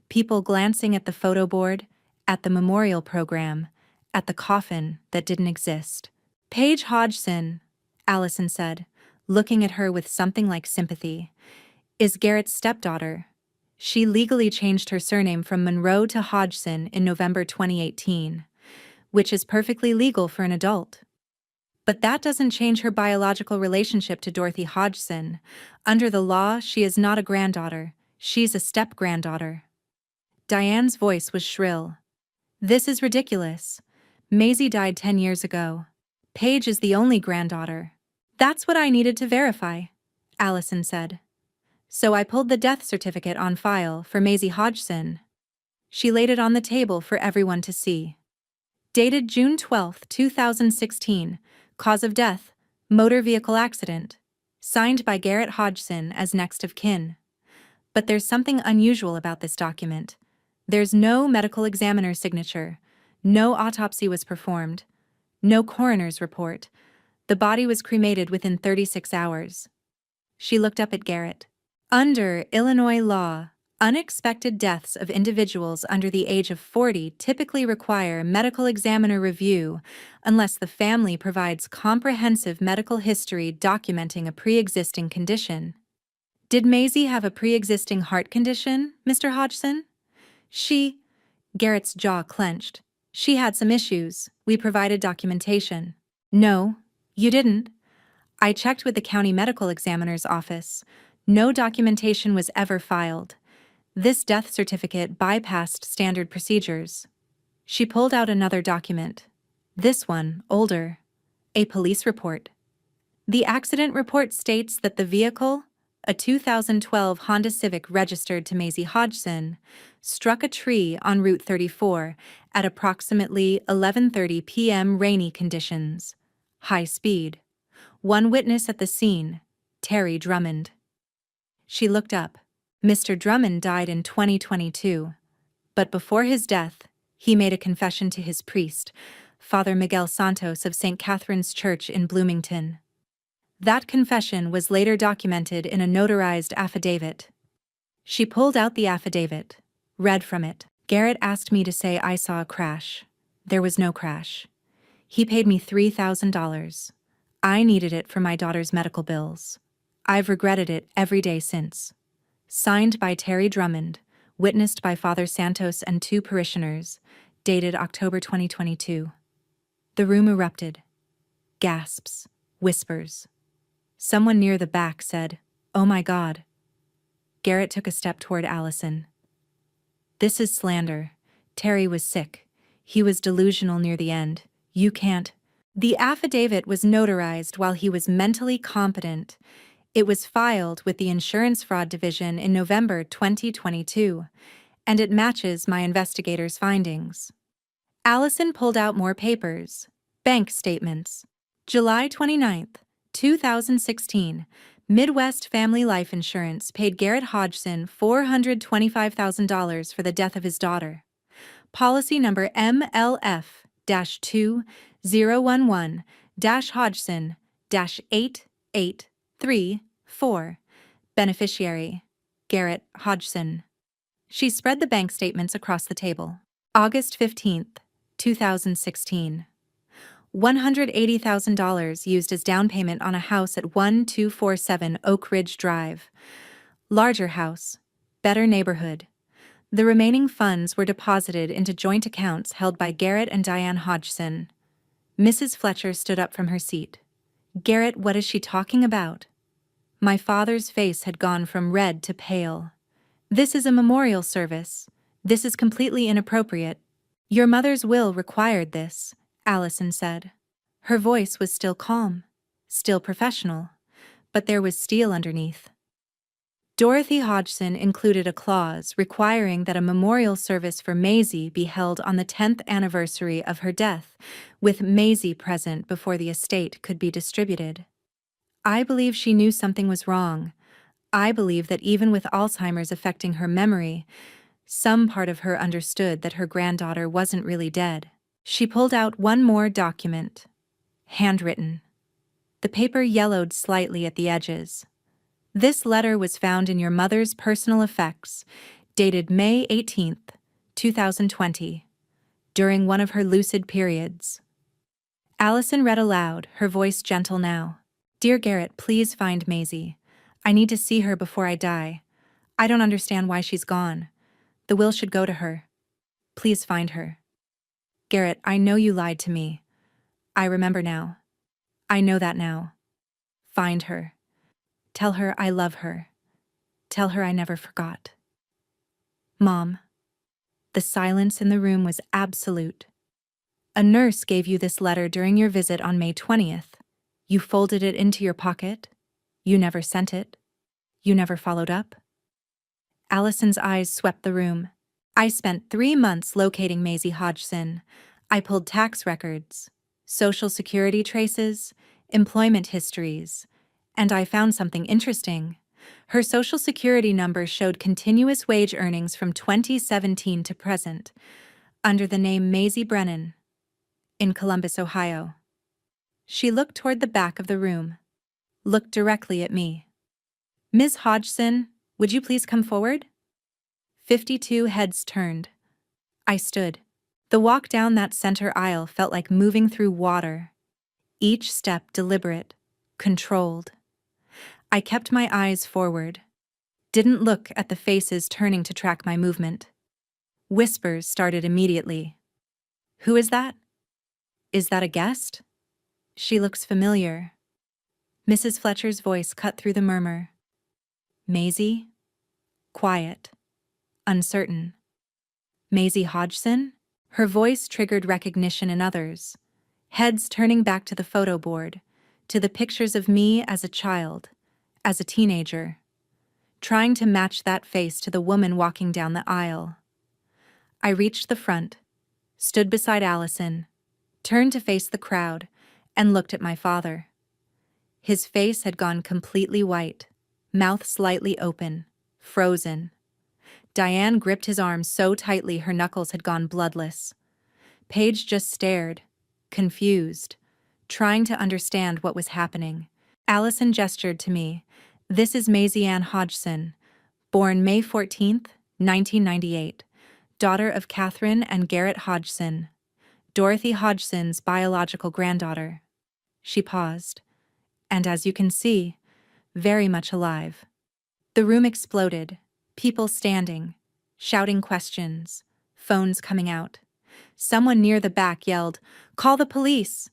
people glancing at the photo board, at the memorial program, at the coffin that didn't exist. Paige Hodgson, Allison said, looking at her with something like sympathy, is Garrett's stepdaughter. She legally changed her surname from Monroe to Hodgson in November 2018, which is perfectly legal for an adult. But that doesn't change her biological relationship to Dorothy Hodgson. Under the law, she is not a granddaughter. She's a step-granddaughter. Diane's voice was shrill. This is ridiculous. Maisie died 10 years ago. Paige is the only granddaughter. That's what I needed to verify, Allison said. So I pulled the death certificate on file for Maisie Hodgson. She laid it on the table for everyone to see. Dated June 12, 2016, cause of death, motor vehicle accident. Signed by Garrett Hodgson as next of kin. But there's something unusual about this document. There's no medical examiner's signature. No autopsy was performed. No coroner's report. The body was cremated within 36 hours. She looked up at Garrett. Under Illinois law, unexpected deaths of individuals under the age of 40 typically require medical examiner review unless the family provides comprehensive medical history documenting a pre-existing condition. Did Maisie have a pre-existing heart condition, Mr. Hodgson? Garrett's jaw clenched. She had some issues. We provided documentation. No, you didn't. I checked with the county medical examiner's office. No documentation was ever filed. This death certificate bypassed standard procedures. She pulled out another document. This one, older. A police report. The accident report states that the vehicle, a 2012 Honda Civic registered to Maisie Hodgson, struck a tree on Route 34 at approximately 11:30 p.m. rainy conditions. High speed. One witness at the scene, Terry Drummond. She looked up. Mr. Drummond died in 2022. But before his death, he made a confession to his priest, Father Miguel Santos of St. Catherine's Church in Bloomington. That confession was later documented in a notarized affidavit. She pulled out the affidavit, read from it. Garrett asked me to say I saw a crash. There was no crash. He paid me $3,000. I needed it for my daughter's medical bills. I've regretted it every day since. Signed by Terry Drummond, witnessed by Father Santos and 2 parishioners, dated October 2022. The room erupted. Gasps, whispers. Someone near the back said, "Oh my God." Garrett took a step toward Allison. "This is slander. Terry was sick. He was delusional near the end. You can't." The affidavit was notarized while he was mentally competent. It was filed with the Insurance Fraud Division in November 2022, and it matches my investigators' findings. Allison pulled out more papers. Bank statements. July 29, 2016. Midwest Family Life Insurance paid Garrett Hodgson $425,000 for the death of his daughter. Policy number MLF-2011-Hodgson-8834. Beneficiary: Garrett Hodgson. She spread the bank statements across the table. August 15, 2016. $180,000 used as down payment on a house at 1247 Oak Ridge Drive. Larger house, better neighborhood. The remaining funds were deposited into joint accounts held by Garrett and Diane Hodgson. Mrs. Fletcher stood up from her seat. "Garrett, what is she talking about?" My father's face had gone from red to pale. "This is a memorial service. This is completely inappropriate. Your mother's will required this," Allison said. Her voice was still calm, still professional, but there was steel underneath. Dorothy Hodgson included a clause requiring that a memorial service for Maisie be held on the 10th anniversary of her death, with Maisie present before the estate could be distributed. I believe she knew something was wrong. I believe that even with Alzheimer's affecting her memory, some part of her understood that her granddaughter wasn't really dead. She pulled out one more document. Handwritten. The paper yellowed slightly at the edges. "This letter was found in your mother's personal effects, dated May 18, 2020, during one of her lucid periods." Allison read aloud, her voice gentle now. "Dear Garrett, please find Maisie. I need to see her before I die. I don't understand why she's gone. The will should go to her. Please find her. Garrett, I know you lied to me. I remember now. I know that now. Find her. Tell her I love her. Tell her I never forgot." Mom. The silence in the room was absolute. "A nurse gave you this letter during your visit on May 20th. You folded it into your pocket. You never sent it. You never followed up." Allison's eyes swept the room. "I spent 3 months locating Maisie Hodgson. I pulled tax records, social security traces, employment histories, and I found something interesting. Her social security number showed continuous wage earnings from 2017 to present, under the name Maisie Brennan, in Columbus, Ohio." She looked toward the back of the room, looked directly at me. "Ms. Hodgson, would you please come forward?" 52 heads turned. I stood. The walk down that center aisle felt like moving through water. Each step deliberate, controlled. I kept my eyes forward. Didn't look at the faces turning to track my movement. Whispers started immediately. "Who is that? Is that a guest? She looks familiar." Mrs. Fletcher's voice cut through the murmur. "Maisie?" Quiet. Uncertain. "Maisie Hodgson?" Her voice triggered recognition in others. Heads turning back to the photo board, to the pictures of me as a child, as a teenager, trying to match that face to the woman walking down the aisle. I reached the front, stood beside Allison, turned to face the crowd, and looked at my father. His face had gone completely white, mouth slightly open, frozen. Diane gripped his arm so tightly her knuckles had gone bloodless. Paige just stared, confused, trying to understand what was happening. Allison gestured to me. This is Maisie Ann Hodgson, born May 14th, 1998, daughter of Catherine and Garrett Hodgson, Dorothy Hodgson's biological granddaughter. She paused, and as you can see, very much alive. The room exploded, people standing, shouting questions, phones coming out. Someone near the back yelled, "Call the police!"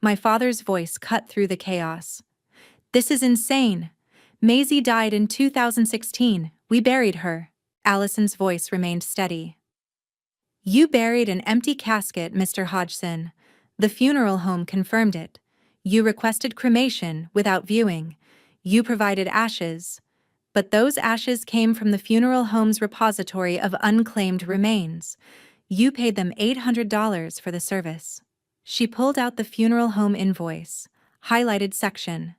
My father's voice cut through the chaos. "This is insane! Maisie died in 2016. We buried her." Allison's voice remained steady. "You buried an empty casket, Mr. Hodgson. The funeral home confirmed it. You requested cremation without viewing. You provided ashes. But those ashes came from the funeral home's repository of unclaimed remains. You paid them $800 for the service." She pulled out the funeral home invoice, highlighted section.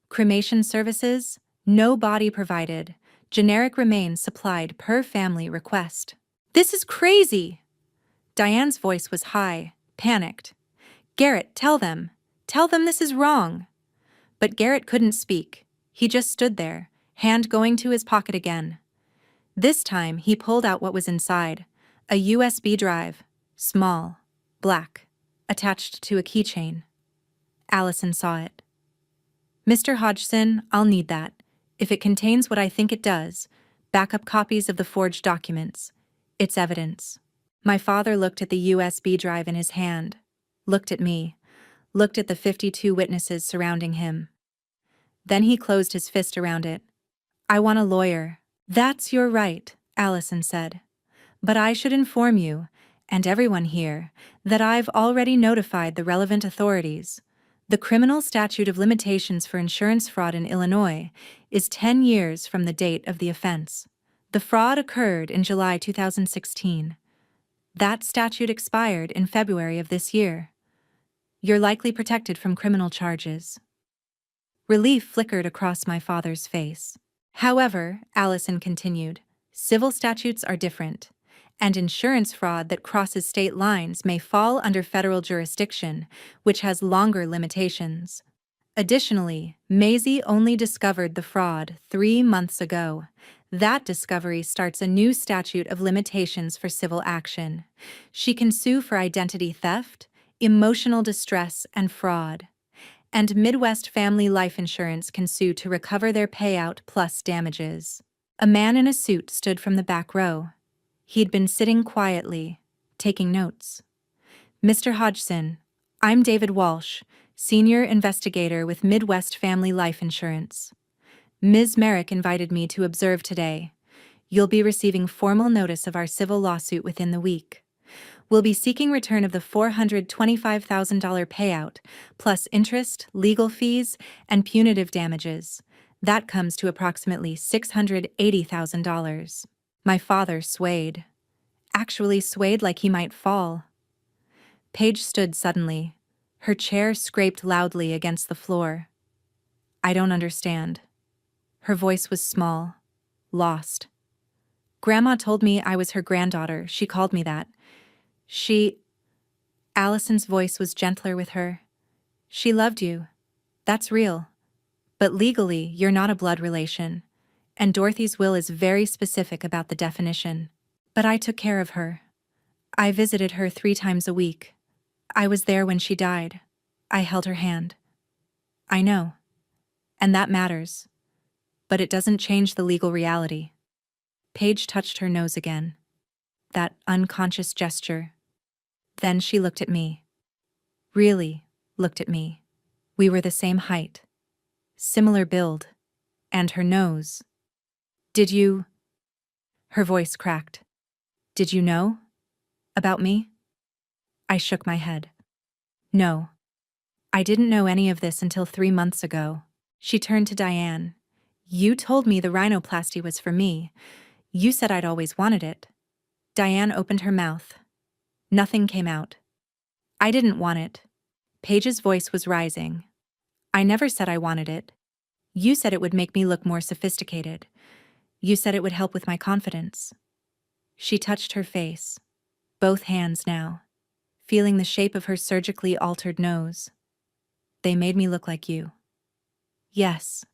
Cremation services, no body provided, generic remains supplied per family request. "This is crazy!" Diane's voice was high, panicked. "Garrett, tell them this is wrong." But Garrett couldn't speak. He just stood there, hand going to his pocket again. This time he pulled out what was inside, a USB drive, small, black, attached to a keychain. Allison saw it. "Mr. Hodgson, I'll need that. If it contains what I think it does, backup copies of the forged documents. It's evidence." My father looked at the USB drive in his hand, looked at me, looked at the 52 witnesses surrounding him. Then he closed his fist around it. "I want a lawyer." "That's your right," Allison said. "But I should inform you, and everyone here, that I've already notified the relevant authorities. The criminal statute of limitations for insurance fraud in Illinois is 10 years from the date of the offense. The fraud occurred in July 2016. That statute expired in February of this year. You're likely protected from criminal charges." Relief flickered across my father's face. "However," Allison continued, "civil statutes are different, and insurance fraud that crosses state lines may fall under federal jurisdiction, which has longer limitations. Additionally, Maisie only discovered the fraud 3 months ago. That discovery starts a new statute of limitations for civil action. She can sue for identity theft, emotional distress, and fraud. And Midwest Family Life Insurance can sue to recover their payout plus damages." A man in a suit stood from the back row. He'd been sitting quietly, taking notes. "Mr. Hodgson, I'm David Walsh, senior investigator with Midwest Family Life Insurance. Ms. Merrick invited me to observe today. You'll be receiving formal notice of our civil lawsuit within the week. We'll be seeking return of the $425,000 payout, plus interest, legal fees, and punitive damages. That comes to approximately $680,000. My father swayed. Actually swayed like he might fall. Paige stood suddenly. Her chair scraped loudly against the floor. "I don't understand." Her voice was small, lost. "Grandma told me I was her granddaughter. She called me that. Allison's voice was gentler with her. "She loved you. That's real. But legally, you're not a blood relation, and Dorothy's will is very specific about the definition. But I took care of her. I visited her 3 times a week. I was there when she died. I held her hand." "I know. And that matters. But it doesn't change the legal reality." Paige touched her nose again. That unconscious gesture. Then she looked at me. Really looked at me. We were the same height. Similar build. And her nose. "Did you—" Her voice cracked. "Did you know? About me?" I shook my head. "No. I didn't know any of this until 3 months ago." She turned to Diane. "You told me the rhinoplasty was for me. You said I'd always wanted it." Diane opened her mouth. Nothing came out. "I didn't want it." Paige's voice was rising. "I never said I wanted it. You said it would make me look more sophisticated. You said it would help with my confidence." She touched her face. Both hands now. feeling the shape of her surgically altered nose. They made me look like you. Yes,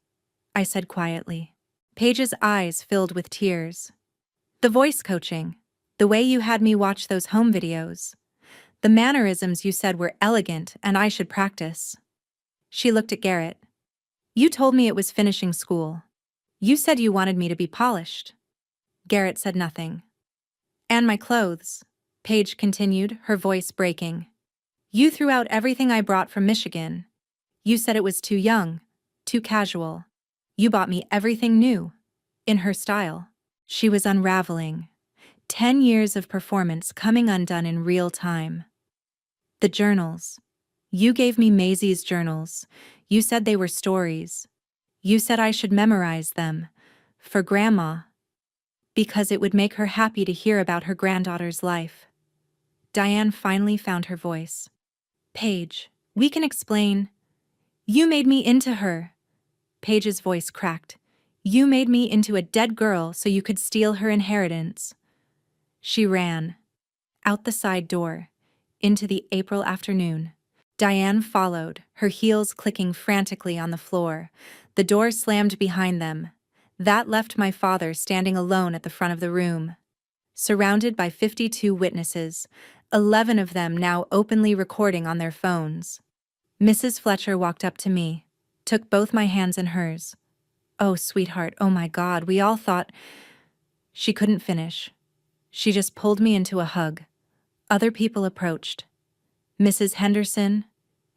I said quietly. Paige's eyes filled with tears. The voice coaching, the way you had me watch those home videos, the mannerisms you said were elegant and I should practice. She looked at Garrett. You told me it was finishing school. You said you wanted me to be polished. Garrett said nothing. And my clothes, Paige continued, her voice breaking. You threw out everything I brought from Michigan. You said it was too young, too casual. You bought me everything new, in her style. She was unraveling. 10 years of performance coming undone in real time. The journals. You gave me Maisie's journals. You said they were stories. You said I should memorize them. For Grandma. Because it would make her happy to hear about her granddaughter's life. Diane finally found her voice. Paige, we can explain. You made me into her. Paige's voice cracked. You made me into a dead girl so you could steal her inheritance. She ran. Out the side door. Into the April afternoon. Diane followed, her heels clicking frantically on the floor. The door slammed behind them. That left my father standing alone at the front of the room. Surrounded by 52 witnesses, 11 of them now openly recording on their phones. Mrs. Fletcher walked up to me, took both my hands in hers. Oh, sweetheart, oh my God, we all thought... She couldn't finish. She just pulled me into a hug. Other people approached. Mrs. Henderson,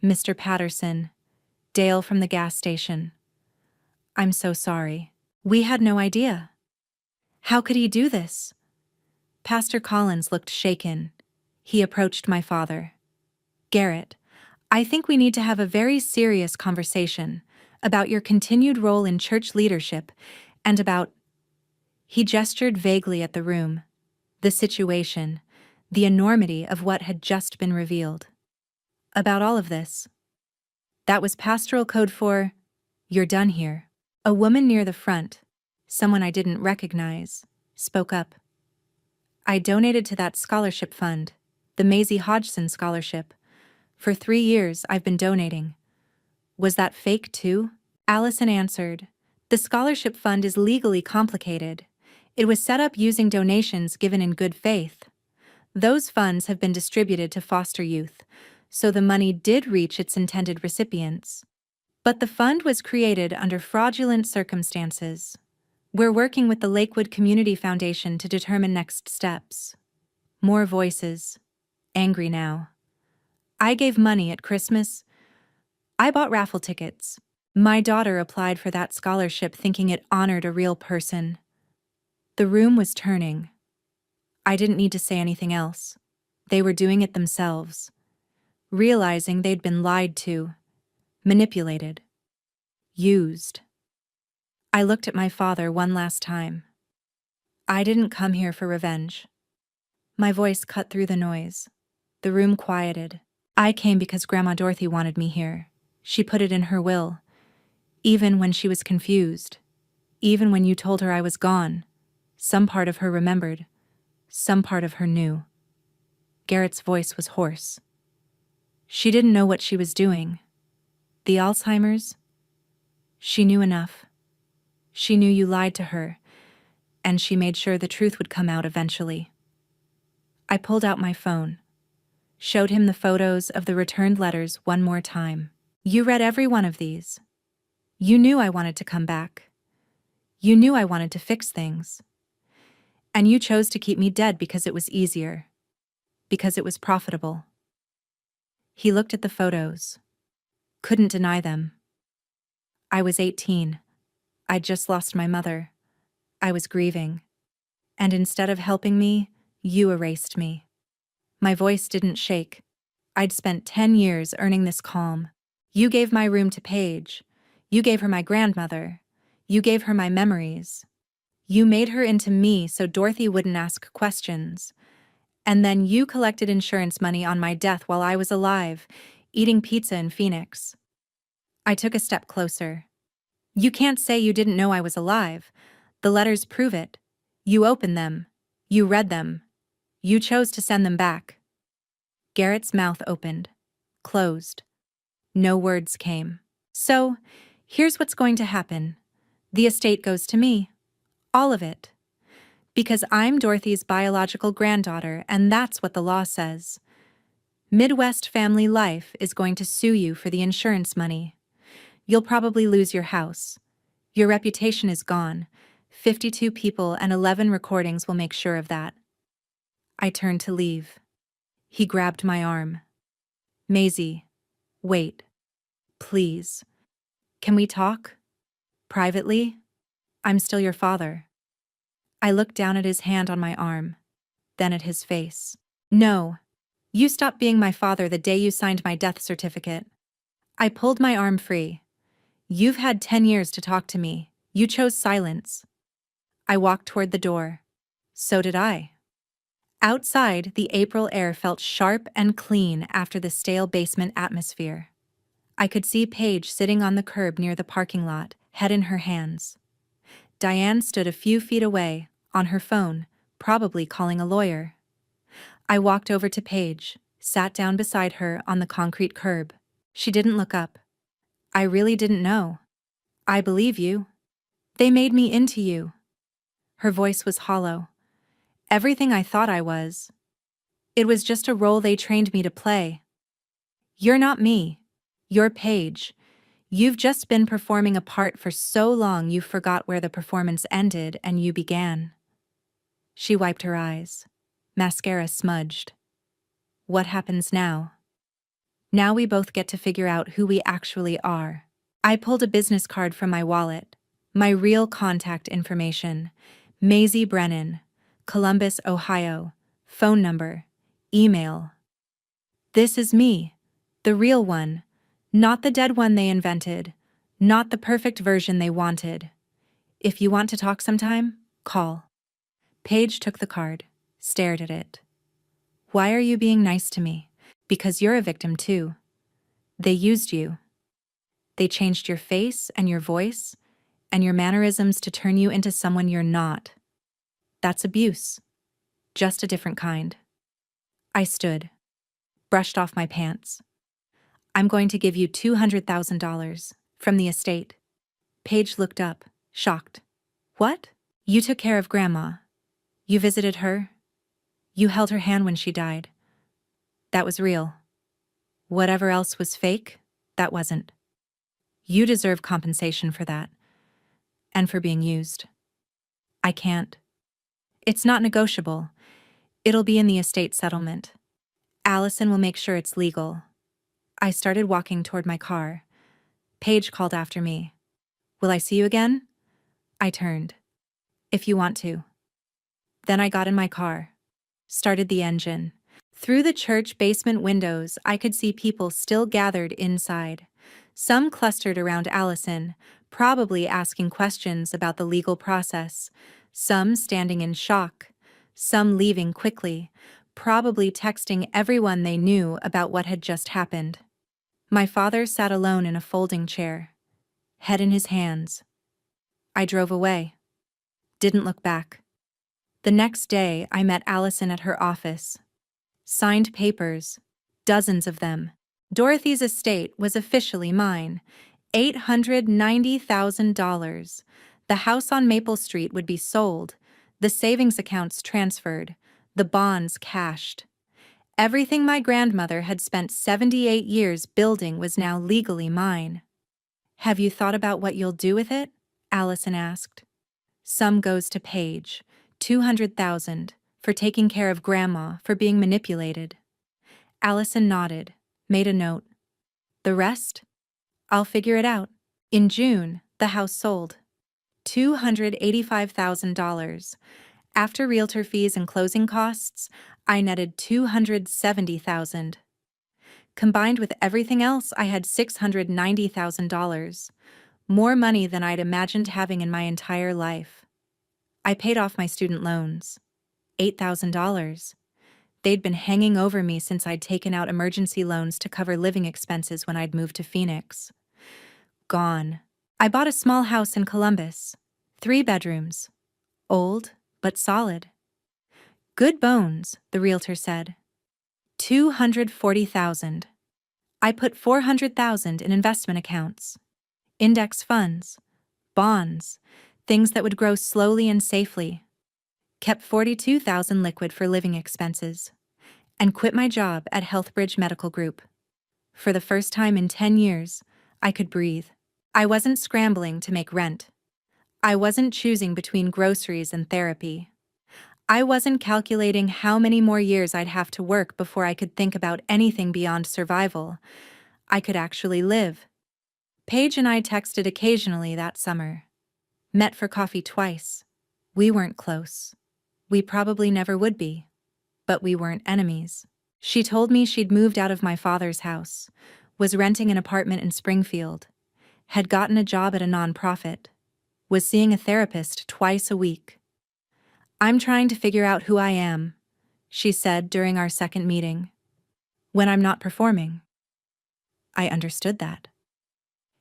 Mr. Patterson, Dale from the gas station. I'm so sorry. We had no idea. How could he do this? Pastor Collins looked shaken. He approached my father. Garrett, I think we need to have a very serious conversation about your continued role in church leadership and about... He gestured vaguely at the room, the situation, the enormity of what had just been revealed. About all of this. That was pastoral code for, you're done here. A woman near the front, someone I didn't recognize, spoke up. I donated to that scholarship fund, the Maisie Hodgson Scholarship. For 3 years I've been donating. Was that fake too? Allison answered. The scholarship fund is legally complicated. It was set up using donations given in good faith. Those funds have been distributed to foster youth, so the money did reach its intended recipients. But the fund was created under fraudulent circumstances. We're working with the Lakewood Community Foundation to determine next steps. More voices. Angry now. I gave money at Christmas. I bought raffle tickets. My daughter applied for that scholarship thinking it honored a real person. The room was turning. I didn't need to say anything else. They were doing it themselves. Realizing they'd been lied to. Manipulated. Used. I looked at my father one last time. I didn't come here for revenge. My voice cut through the noise. The room quieted. I came because Grandma Dorothy wanted me here. She put it in her will. Even when she was confused. Even when you told her I was gone. Some part of her remembered. Some part of her knew. Garrett's voice was hoarse. She didn't know what she was doing. The Alzheimer's? She knew enough. She knew you lied to her, and she made sure the truth would come out eventually. I pulled out my phone, showed him the photos of the returned letters one more time. You read every one of these. You knew I wanted to come back. You knew I wanted to fix things. And you chose to keep me dead because it was easier. Because it was profitable. He looked at the photos. Couldn't deny them. I was 18. I'd just lost my mother. I was grieving. And instead of helping me, you erased me. My voice didn't shake. I'd spent 10 years earning this calm. You gave my room to Paige. You gave her my grandmother. You gave her my memories. You made her into me so Dorothy wouldn't ask questions. And then you collected insurance money on my death while I was alive, eating pizza in Phoenix. I took a step closer. You can't say you didn't know I was alive. The letters prove it. You opened them. You read them. You chose to send them back. Garrett's mouth opened, closed. No words came. So, here's what's going to happen. The estate goes to me. All of it. Because I'm Dorothy's biological granddaughter, and that's what the law says. Midwest Family Life is going to sue you for the insurance money. You'll probably lose your house. Your reputation is gone. 52 people and 11 recordings will make sure of that. I turned to leave. He grabbed my arm. Maisie, wait. Please. Can we talk? Privately? I'm still your father. I looked down at his hand on my arm, then at his face. No. You stopped being my father the day you signed my death certificate. I pulled my arm free. You've had 10 years to talk to me. You chose silence. I walked toward the door. So did I. Outside, the April air felt sharp and clean after the stale basement atmosphere. I could see Paige sitting on the curb near the parking lot, head in her hands. Diane stood a few feet away, on her phone, probably calling a lawyer. I walked over to Paige, sat down beside her on the concrete curb. She didn't look up. I really didn't know. I believe you. They made me into you. Her voice was hollow. Everything I thought I was. It was just a role they trained me to play. You're not me. You're Paige. You've just been performing a part for so long you forgot where the performance ended and you began. She wiped her eyes. Mascara smudged. What happens now? Now we both get to figure out who we actually are. I pulled a business card from my wallet. My real contact information. Maisie Brennan, Columbus, Ohio. Phone number. Email. This is me. The real one. Not the dead one they invented. Not the perfect version they wanted. If you want to talk sometime, call. Paige took the card, stared at it. Why are you being nice to me? Because you're a victim too. They used you. They changed your face and your voice and your mannerisms to turn you into someone you're not. That's abuse. Just a different kind. I stood, brushed off my pants. I'm going to give you $200,000 from the estate. Paige looked up, shocked. What? You took care of Grandma. You visited her. You held her hand when she died. That was real. Whatever else was fake, that wasn't. You deserve compensation for that. And for being used. I can't. It's not negotiable. It'll be in the estate settlement. Allison will make sure it's legal. I started walking toward my car. Paige called after me. Will I see you again? I turned. If you want to. Then I got in my car. Started the engine. Through the church basement windows, I could see people still gathered inside. Some clustered around Allison, probably asking questions about the legal process. Some standing in shock. Some leaving quickly, probably texting everyone they knew about what had just happened. My father sat alone in a folding chair, head in his hands. I drove away. Didn't look back. The next day, I met Allison at her office. Signed papers, dozens of them. Dorothy's estate was officially mine. $890,000. The house on Maple Street would be sold, the savings accounts transferred, the bonds cashed. Everything my grandmother had spent 78 years building was now legally mine. Have you thought about what you'll do with it? Allison asked. Some goes to Paige, $200,000, for taking care of Grandma, for being manipulated. Allison nodded, made a note. The rest? I'll figure it out. In June, the house sold. $285,000. After realtor fees and closing costs, I netted $270,000. Combined with everything else, I had $690,000. More money than I'd imagined having in my entire life. I paid off my student loans. $8,000. They'd been hanging over me since I'd taken out emergency loans to cover living expenses when I'd moved to Phoenix. Gone. I bought a small house in Columbus. 3 bedrooms. Old, but solid. Good bones, the realtor said. $240,000. I put $400,000 in investment accounts, index funds, bonds, things that would grow slowly and safely. Kept $42,000 liquid for living expenses, and quit my job at Healthbridge Medical Group. For the first time in 10 years, I could breathe. I wasn't scrambling to make rent. I wasn't choosing between groceries and therapy. I wasn't calculating how many more years I'd have to work before I could think about anything beyond survival. I could actually live. Paige and I texted occasionally that summer. Met for coffee twice. We weren't close. We probably never would be. But we weren't enemies. She told me she'd moved out of my father's house, was renting an apartment in Springfield, had gotten a job at a nonprofit, was seeing a therapist twice a week. "I'm trying to figure out who I am," she said during our second meeting, "when I'm not performing." I understood that.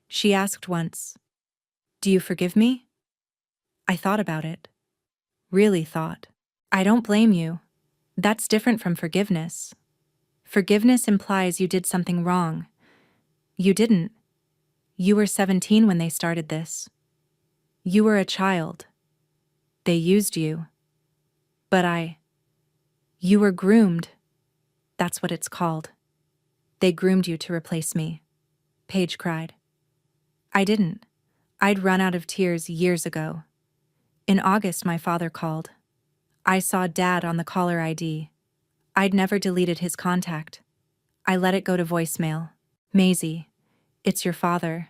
She asked once, "Do you forgive me?" I thought about it. Really thought. I don't blame you. That's different from forgiveness. Forgiveness implies you did something wrong. You didn't. You were 17 when they started this. You were a child. They used you. But you were groomed. That's what it's called. They groomed you to replace me. Paige cried. I didn't. I'd run out of tears years ago. In August, my father called. I saw Dad on the caller ID. I'd never deleted his contact. I let it go to voicemail. "Maisie, it's your father.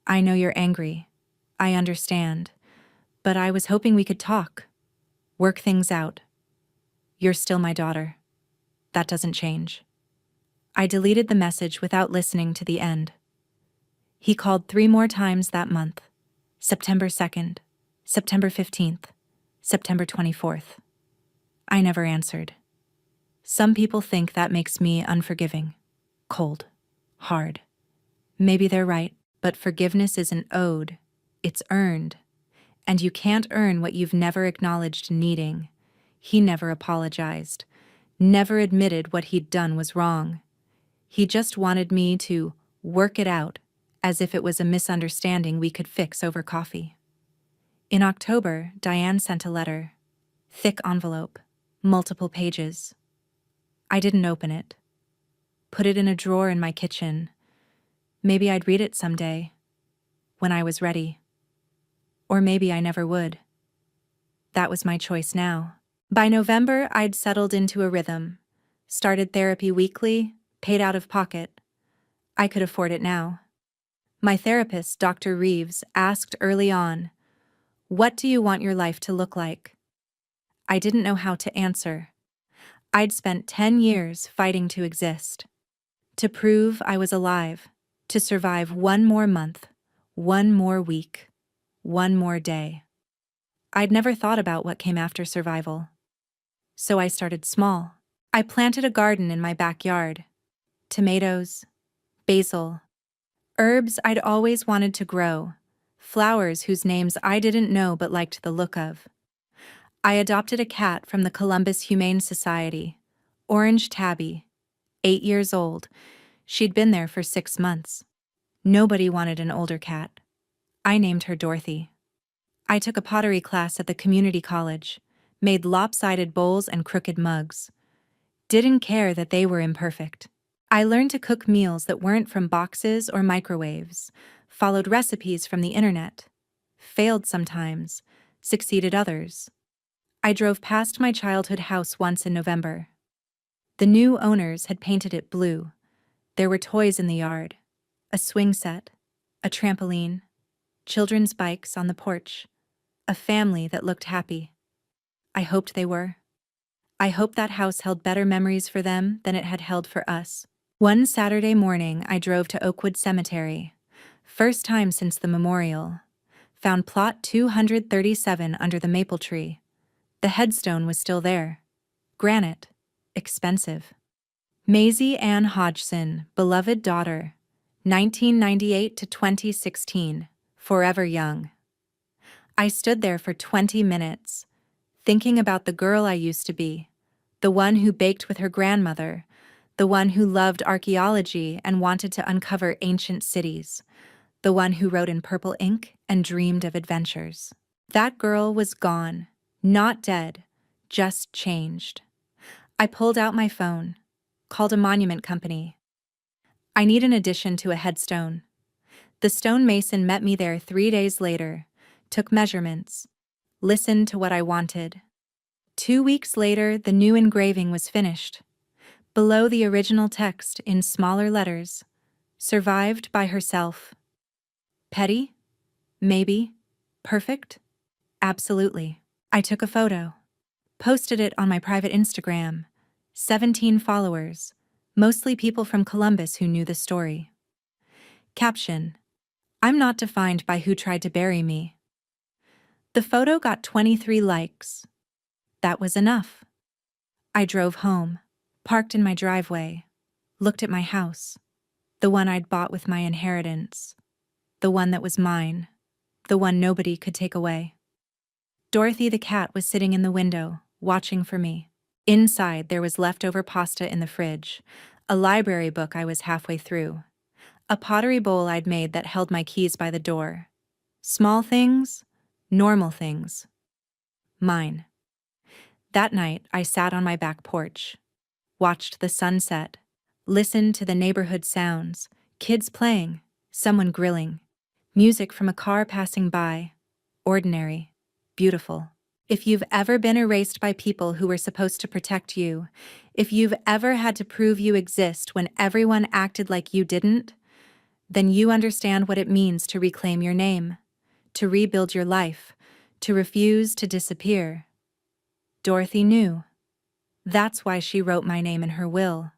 I know you're angry. I understand. But I was hoping we could talk. Work things out. You're still my daughter. That doesn't change." I deleted the message without listening to the end. He called 3 more times that month. September 2nd, September 15th, September 24th. I never answered. Some people think that makes me unforgiving, cold, hard. Maybe they're right, but forgiveness isn't owed. It's earned. And you can't earn what you've never acknowledged needing. He never apologized, never admitted what he'd done was wrong. He just wanted me to work it out, as if it was a misunderstanding we could fix over coffee. In October, Diane sent a letter. Thick envelope, multiple pages. I didn't open it. Put it in a drawer in my kitchen. Maybe I'd read it someday, when I was ready. Or maybe I never would. That was my choice now. By November, I'd settled into a rhythm. Started therapy weekly, paid out of pocket. I could afford it now. My therapist, Dr. Reeves, asked early on, "What do you want your life to look like?" I didn't know how to answer. I'd spent 10 years fighting to exist. To prove I was alive. To survive one more month, one more week, one more day. I'd never thought about what came after survival. So I started small. I planted a garden in my backyard. Tomatoes, basil, herbs I'd always wanted to grow, flowers whose names I didn't know but liked the look of. I adopted a cat from the Columbus Humane Society, Orange Tabby, 8 years old. She'd been there for 6 months. Nobody wanted an older cat. I named her Dorothy. I took a pottery class at the community college, made lopsided bowls and crooked mugs. Didn't care that they were imperfect. I learned to cook meals that weren't from boxes or microwaves, followed recipes from the internet, failed sometimes, succeeded others. I drove past my childhood house once in November. The new owners had painted it blue. There were toys in the yard, a swing set, a trampoline, children's bikes on the porch, a family that looked happy. I hoped they were. I hoped that house held better memories for them than it had held for us. One Saturday morning, I drove to Oakwood Cemetery. First time since the memorial. Found plot 237 under the maple tree. The headstone was still there. Granite. Expensive. Maisie Ann Hodgson, beloved daughter, 1998 to 2016, forever young. I stood there for 20 minutes, thinking about the girl I used to be, the one who baked with her grandmother, The one who loved archaeology and wanted to uncover ancient cities. The one who wrote in purple ink and dreamed of adventures. That girl was gone, not dead, just changed. I pulled out my phone, called a monument company. I need an addition to a headstone. The stonemason met me there 3 days later, took measurements, listened to what I wanted. 2 weeks later, the new engraving was finished. Below the original text in smaller letters, survived by herself. Petty? Maybe. Perfect? Absolutely. I took a photo, posted it on my private Instagram. 17 followers, mostly people from Columbus who knew the story. Caption: I'm not defined by who tried to bury me. The photo got 23 likes. That was enough. I drove home, parked in my driveway, looked at my house, the one I'd bought with my inheritance, the one that was mine, the one nobody could take away. Dorothy the cat was sitting in the window, watching for me. Inside, there was leftover pasta in the fridge, a library book I was halfway through, a pottery bowl I'd made that held my keys by the door. Small things, normal things. Mine. That night, I sat on my back porch, watched the sunset, listened to the neighborhood sounds, kids playing, someone grilling, music from a car passing by. Ordinary, beautiful. If you've ever been erased by people who were supposed to protect you, if you've ever had to prove you exist when everyone acted like you didn't, then you understand what it means to reclaim your name, to rebuild your life, to refuse to disappear. Dorothy knew. That's why she wrote my name in her will.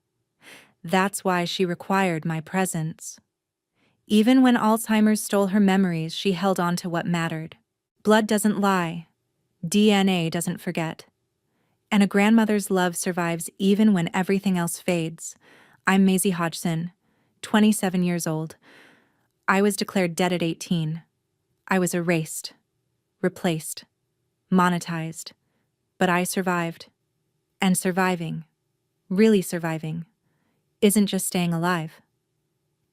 That's why she required my presence. Even when Alzheimer's stole her memories, she held on to what mattered. Blood doesn't lie. DNA doesn't forget. And a grandmother's love survives even when everything else fades. I'm Maisie Hodgson, 27 years old. I was declared dead at 18. I was erased, replaced, monetized. But I survived. And surviving, really surviving, isn't just staying alive.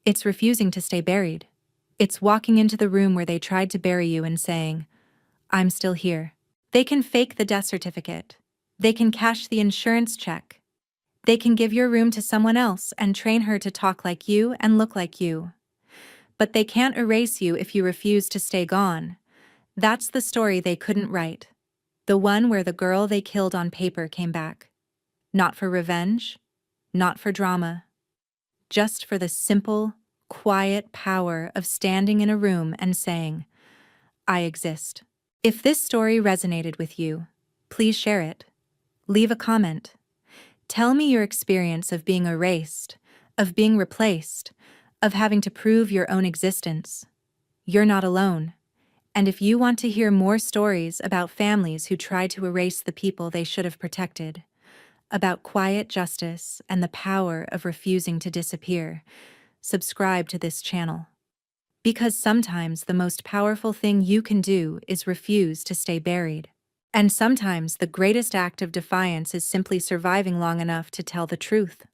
It's refusing to stay buried. It's walking into the room where they tried to bury you and saying, I'm still here. They can fake the death certificate. They can cash the insurance check. They can give your room to someone else and train her to talk like you and look like you. But they can't erase you if you refuse to stay gone. That's the story they couldn't write. The one where the girl they killed on paper came back. Not for revenge, not for drama. Just for the simple, quiet power of standing in a room and saying, I exist. If this story resonated with you, please share it. Leave a comment. Tell me your experience of being erased, of being replaced, of having to prove your own existence. You're not alone. And if you want to hear more stories about families who tried to erase the people they should have protected, about quiet justice and the power of refusing to disappear, subscribe to this channel. Because sometimes the most powerful thing you can do is refuse to stay buried. And sometimes the greatest act of defiance is simply surviving long enough to tell the truth.